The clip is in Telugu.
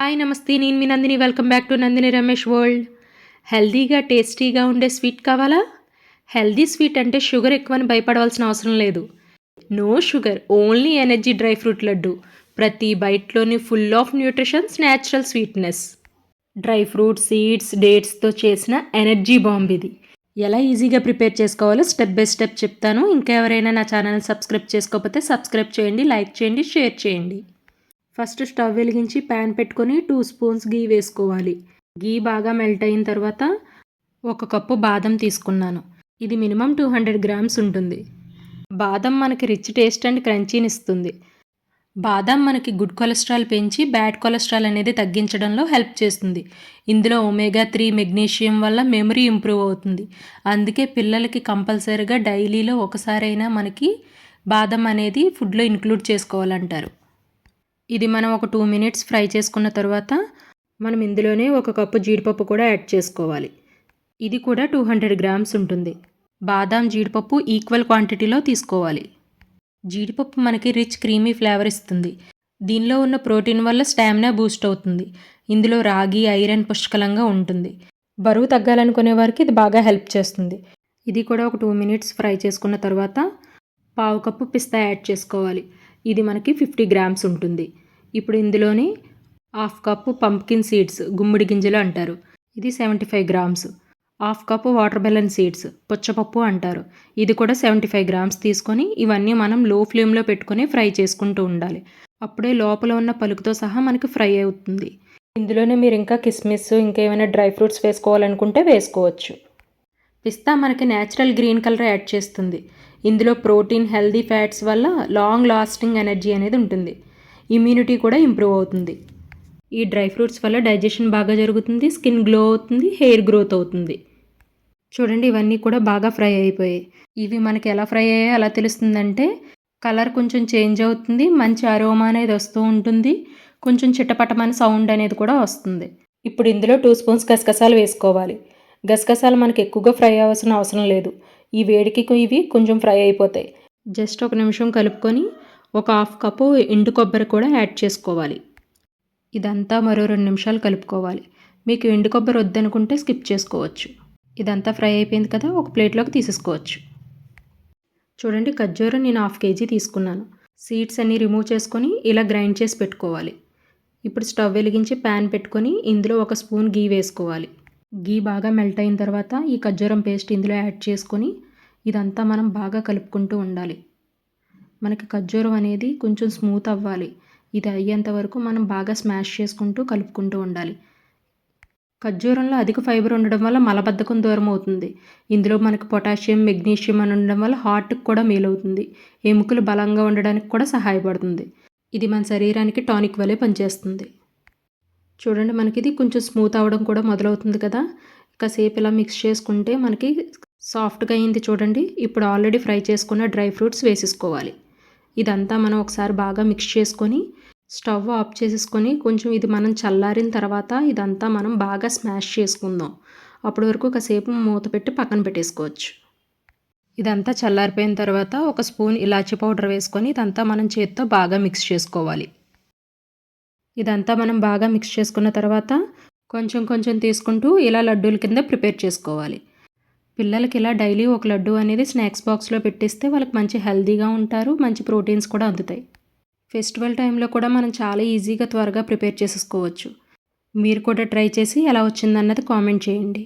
హాయ్ నమస్తే. నేను మీ Nandini. Welcome back to Nandini Ramesh world. హెల్తీగా టేస్టీగా ఉండే స్వీట్ కావాలా? హెల్తీ స్వీట్ అంటే షుగర్ ఎక్కువని భయపడవలసిన అవసరం లేదు. No sugar, only energy dry fruit laddu. ప్రతి బైట్లోని full of nutritions, natural sweetness. Dry fruits, seeds, డేట్స్తో చేసిన ఎనర్జీ బాంబ్ ఇది. ఎలా ఈజీగా ప్రిపేర్ చేసుకోవాలో స్టెప్ బై స్టెప్ చెప్తాను. ఇంకా ఎవరైనా నా ఛానల్ సబ్స్క్రైబ్ చేసుకోకపోతే సబ్స్క్రైబ్ చేయండి, లైక్ చేయండి, షేర్ చేయండి. ఫస్ట్ స్టవ్ వెలిగించి ప్యాన్ పెట్టుకొని 2 స్పూన్స్ గీ వేసుకోవాలి. గీ బాగా మెల్ట్ అయిన తర్వాత 1 కప్పు బాదం తీసుకున్నాను. ఇది మినిమం 200 గ్రామ్స్ ఉంటుంది. బాదం మనకి రిచ్ టేస్ట్ అండ్ క్రంచీని ఇస్తుంది. బాదం మనకి గుడ్ కొలెస్ట్రాల్ పెంచి బ్యాడ్ కొలెస్ట్రాల్ అనేది తగ్గించడంలో హెల్ప్ చేస్తుంది. ఇందులో ఒమేగా 3 మెగ్నీషియం వల్ల మెమరీ ఇంప్రూవ్ అవుతుంది. అందుకే పిల్లలకి కంపల్సరీగా డైలీలో ఒకసారైనా మనకి బాదం అనేది ఫుడ్లో ఇంక్లూడ్ చేసుకోవాలంటారు. ఇది మనం ఒక 2 మినిట్స్ ఫ్రై చేసుకున్న తర్వాత మనం ఇందులోనే 1 కప్పు జీడిపప్పు కూడా యాడ్ చేసుకోవాలి. ఇది కూడా 200 గ్రామ్స్ ఉంటుంది. బాదాం, జీడిపప్పు ఈక్వల్ క్వాంటిటీలో తీసుకోవాలి. జీడిపప్పు మనకి రిచ్ క్రీమీ ఫ్లేవర్ ఇస్తుంది. దీనిలో ఉన్న ప్రోటీన్ వల్ల స్టామినా బూస్ట్ అవుతుంది. ఇందులో రాగి, ఐరన్ పుష్కలంగా ఉంటుంది. బరువు తగ్గాలనుకునే వారికి ఇది బాగా హెల్ప్ చేస్తుంది. ఇది కూడా ఒక 2 మినిట్స్ ఫ్రై చేసుకున్న తర్వాత 1/2 కప్పు పిస్తా యాడ్ చేసుకోవాలి. ఇది మనకి 50 గ్రామ్స్ ఉంటుంది. ఇప్పుడు ఇందులోని 1/2 కప్పు పంప్కిన్ సీడ్స్, గుమ్మడి గింజలు అంటారు. ఇది 75 grams. 1/2 cup watermelon seeds, పుచ్చపప్పు అంటారు. ఇది కూడా 75 గ్రామ్స్ తీసుకొని ఇవన్నీ మనం లో ఫ్లేమ్లో పెట్టుకొని ఫ్రై చేసుకుంటూ ఉండాలి. అప్పుడే లోపల ఉన్న పలుకుతో సహా మనకి ఫ్రై అవుతుంది. ఇందులోనే మీరు ఇంకా కిస్మిస్, ఇంకా ఏమైనా డ్రై ఫ్రూట్స్ వేసుకోవాలనుకుంటే వేసుకోవచ్చు. పిస్తా మనకి న్యాచురల్ గ్రీన్ కలర్ యాడ్ చేస్తుంది. ఇందులో ప్రోటీన్, హెల్దీ ఫ్యాట్స్ వల్ల లాంగ్ లాస్టింగ్ ఎనర్జీ అనేది ఉంటుంది. ఇమ్యూనిటీ కూడా ఇంప్రూవ్ అవుతుంది. ఈ డ్రై ఫ్రూట్స్ వల్ల డైజెషన్ బాగా జరుగుతుంది, స్కిన్ గ్లో అవుతుంది, హెయిర్ గ్రోత్ అవుతుంది. చూడండి, ఇవన్నీ కూడా బాగా ఫ్రై అయిపోయాయి. ఇవి మనకి ఎలా ఫ్రై అయ్యాయో ఎలా తెలుస్తుందంటే కలర్ కొంచెం చేంజ్ అవుతుంది, మంచి అరోమా అనేది వస్తూ ఉంటుంది, కొంచెం చిటపటమని సౌండ్ అనేది కూడా వస్తుంది. ఇప్పుడు ఇందులో 2 స్పూన్స్ గసగసాలు వేసుకోవాలి. గసగసాలు మనకి ఎక్కువగా ఫ్రై అవ్వాల్సిన అవసరం లేదు. ఈ వేడికి ఇవి కొంచెం ఫ్రై అయిపోతాయి. జస్ట్ 1 నిమిషం కలుపుకొని 1/2 కప్పు ఎండు కొబ్బరి కూడా యాడ్ చేసుకోవాలి. ఇదంతా మరో 2 నిమిషాలు కలుపుకోవాలి. మీకు ఎండు కొబ్బరి వద్దనుకుంటే స్కిప్ చేసుకోవచ్చు. ఇదంతా ఫ్రై అయిపోయింది కదా, ఒక ప్లేట్లోకి తీసేసుకోవచ్చు. చూడండి, ఖర్జూరం నేను 1/2 కేజీ తీసుకున్నాను. సీడ్స్ అన్నీ రిమూవ్ చేసుకొని ఇలా గ్రైండ్ చేసి పెట్టుకోవాలి. ఇప్పుడు స్టవ్ వెలిగించి ప్యాన్ పెట్టుకొని ఇందులో 1 స్పూన్ గీ వేసుకోవాలి. గీ బాగా మెల్ట్ అయిన తర్వాత ఈ ఖర్జూరం పేస్ట్ ఇందులో యాడ్ చేసుకొని ఇదంతా మనం బాగా కలుపుకుంటూ ఉండాలి. మనకి ఖర్జూరం అనేది కొంచెం స్మూత్ అవ్వాలి. ఇది అయ్యేంత వరకు మనం బాగా స్మాష్ చేసుకుంటూ కలుపుకుంటూ ఉండాలి. ఖర్జూరంలో అధిక ఫైబర్ ఉండడం వల్ల మలబద్ధకం దూరం అవుతుంది. ఇందులో మనకి పొటాషియం, మెగ్నీషియం అని ఉండడం వల్ల హార్ట్కి కూడా మేలవుతుంది. ఎముకలు బలంగా ఉండడానికి కూడా సహాయపడుతుంది. ఇది మన శరీరానికి టానిక్ వలె పనిచేస్తుంది. చూడండి, మనకి ఇది కొంచెం స్మూత్ అవ్వడం కూడా మొదలవుతుంది కదా. కాసేపు ఇలా మిక్స్ చేసుకుంటే మనకి సాఫ్ట్గా అయింది. చూడండి, ఇప్పుడు ఆల్రెడీ ఫ్రై చేసుకున్న డ్రై ఫ్రూట్స్ వేసేసుకోవాలి. ఇదంతా మనం ఒకసారి బాగా మిక్స్ చేసుకొని స్టవ్ ఆఫ్ చేసేసుకొని కొంచెం ఇది మనం చల్లారిన తర్వాత ఇదంతా మనం బాగా స్మాష్ చేసుకుందాం. అప్పటి వరకు కాసేపు మూత పెట్టి పక్కన పెట్టేసుకోవచ్చు. ఇదంతా చల్లారిపోయిన తర్వాత 1 స్పూన్ ఇలాచీ పౌడర్ వేసుకొని ఇదంతా మనం చేత్తో బాగా మిక్స్ చేసుకోవాలి. ఇదంతా మనం బాగా మిక్స్ చేసుకున్న తర్వాత కొంచెం కొంచెం తీసుకుంటూ ఇలా లడ్డూల కింద ప్రిపేర్ చేసుకోవాలి. పిల్లలకి ఇలా డైలీ 1 లడ్డు అనేది స్నాక్స్ బాక్స్లో పెట్టిస్తే వాళ్ళకి మంచి హెల్తీగా ఉంటారు, మంచి ప్రోటీన్స్ కూడా అందుతాయి. ఫెస్టివల్ టైంలో కూడా మనం చాలా ఈజీగా త్వరగా ప్రిపేర్ చేసేసుకోవచ్చు. మీరు కూడా ట్రై చేసి ఎలా వచ్చిందన్నది కామెంట్ చేయండి.